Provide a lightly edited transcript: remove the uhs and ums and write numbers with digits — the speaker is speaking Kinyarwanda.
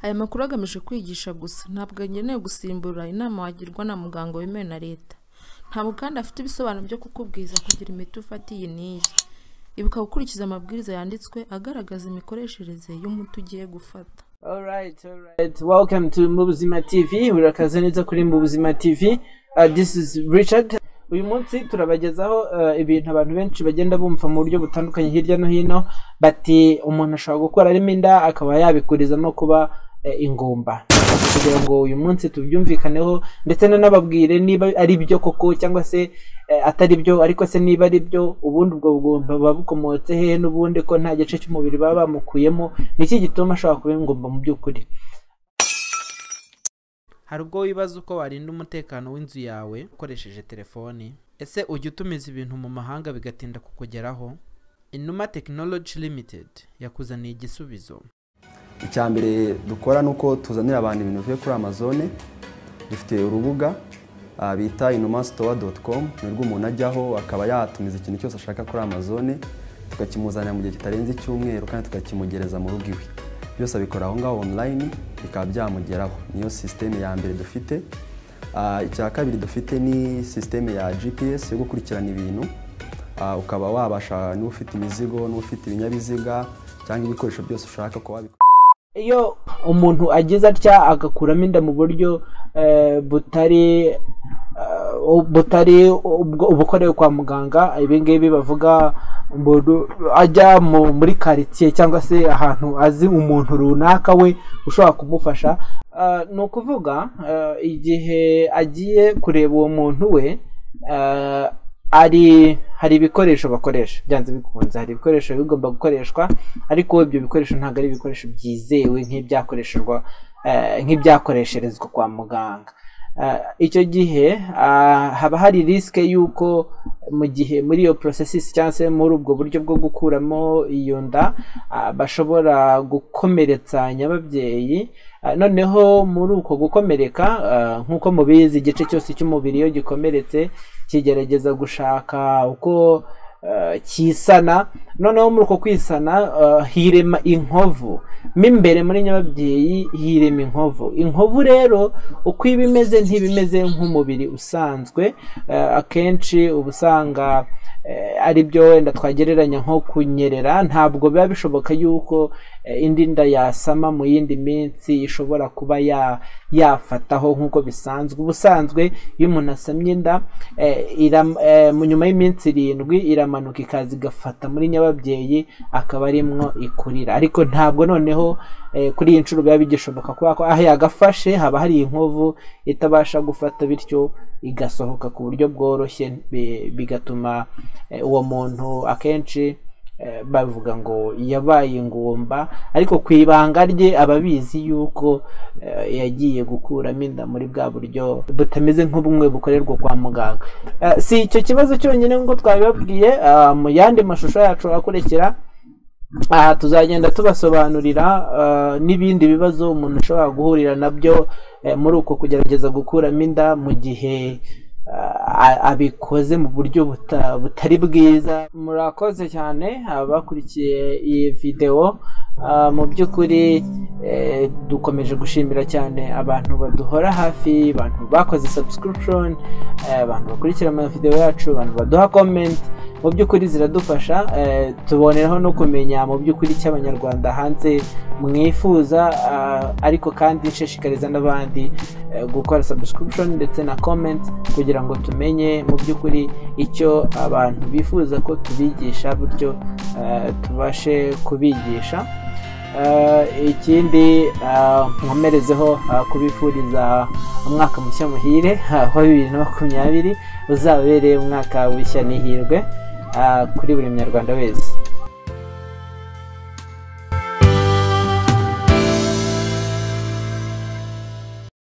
Aya makuru agamije kwigisha gusa, ntabwo agenewe gusimbura inama wagirwa na muganga wemewe na leta. Ntabwo kandi afite ibisobanuro byo kukubwiza kugira imiti ufata iyi n'iyi. Ibuka gukurikiza amabwiriza yanditswe agaragaza imikoreshereze y'umuti ugiye gufata. Alright. Welcome to Mubuzima TV. Urakaze neza kuri Mubuzima TV. This is Richard. Uyu munsi turabagezaho ibintu abantu benshi bagenda bumva mu buryo butandukanye hirya no hino, bati umuntu ashobora gukora arimo inda akaba yabikuriza no kuba ingumba. Kugira ngo uyu munsi tubyumvikaneho ndetse n'ababwire niba ari byo koko cyangwa se atari byo, ariko se niba ari byo ubundi ubwo bugumba babukomotse he, n'ubundi ko nta gice cy'umubiri baba bamukuyemo, niki gituma ashobora kuba ingumba mu by'ukuri. Hari ubwo wibaza uko warinda umutekano w'inzu yawe ukoresheje telefoni? Ese ujya utumiza ibintu mu mahanga bigatinda kukugeraho? Inuma Technology Limited yakuzaniye igisubizo. Icyambere dukora nuko tuzanira abantu ibintu bivuye kuri Amazon. Dufite urubuga bita inumastore.com, nirwo umuntu ajyaho akaba yatumiza ikintu cyose ashaka kuri Amazon, tukakimuzanira mu gihe kitarenze icyumweru kandi tukakimugereza mu rugo iwe. Byose abikora aho ngaho online bikaba byamugeraho. Niyo systeme ya mbere dufite. Icya kabiri dufite ni systeme ya GPS yo gukurikirana ibintu. Ukaba wabasha n'ufite imizigo n'ufite ibinyabiziga cyangwa ibikoresho byose ushaka ko wabikora. Iyo umuntu agize atya agakuramo inda mu buryo butari ubukorewe kwa muganga, ibingibi bavuga umuntu ajya muri quartier cyangwa se ahantu azi umuntu runaka we ushobora kumufasha, no kuvuga igihe agiye kureba uwo muntu we, hari ibikoresho bakoresha, byanze bikunze hari ibikoresho bigomba gukoreshwa, ariko ibyo bikoresho ntabwo ari ibikoresho byizewe nk'ibyakoresherezwa kwa muganga. Icyo gihe haba hari riske yuko mu gihe muri iyo processes cyangwa se muri ubwo buryo bwo gukuramo iyo nda bashobora gukomeretsa nyababyeyi. Noneho muri uko gukomereka, nk'uko mubizi igice cyose cy'umubiri iyo gikomeretse kigerageza gushaka uko kisana. Noneho muri uko kwisana hirema inkovu mimbere muri nyababyeyi, hirema inkovu rero uko ibimeze ntibimeze nk'umubiri usanzwe. Akenshi ubusanga ari byo wenda twagereranya nko kunyerera. Ntabwo biba bishoboka yuko indi nda yasama mu yindi minsi ishobora kuba yafataho nk'uko bisanzwe. Ubusanzwe iyo umuntu asamye inda mu nyuma y'iminsi 7 iramanuka ikaza igafata muri nyababyeyi, akaba arimwo ikurira. Ariko ntabwo noneho kuri iyi nshuro biba bigishoboka kuba ko aho yagafashe haba hari inkovu itabasha gufata, bityo igasohoka ku buryo bworoshye, bigatuma uwo muntu akenshi bavuga ngo yabaye ingumba, ariko ku ibanga rye ababizi yuko yagiye gukuramo inda muri bwa buryo butameze nk'ubumwe bukorerwa kwa muganga. Si icyo kibazo cyonyine ngo twabibabwiye, mu yandi mashusho yacu akurikira tuzagenda tubasobanurira n'ibindi bibazo umuntu ashobora guhurira nabyo muri uko kugerageza gukuramo inda mu gihe abikoze mu buryo butari bwiza. Murakoze cyane abakurikiye iyi video. Mu by'ukuri dukomeje gushimira cyane abantu baduhora hafi, abantu bakoze subscription, abantu bakurikira ama video yacu, abantu baduha comment. Mu by'ukuri ziradufasha, tuboneraho no kumenya mu by'ukuri cy'abanyarwanda hanze mwifuza, ariko kandi nshishikariza n'abandi gukora subscription ndetse na comment kugira ngo tumenye mu by'ukuri icyo abantu bifuza ko tubigisha, buryo tubashe kubigisha. Ikindi nkomerezeho kubifuriza umwaka mushya muhire wa 2020 uzabereye umwaka w'ishya n'ihirwe kuri buri munyarwanda wese.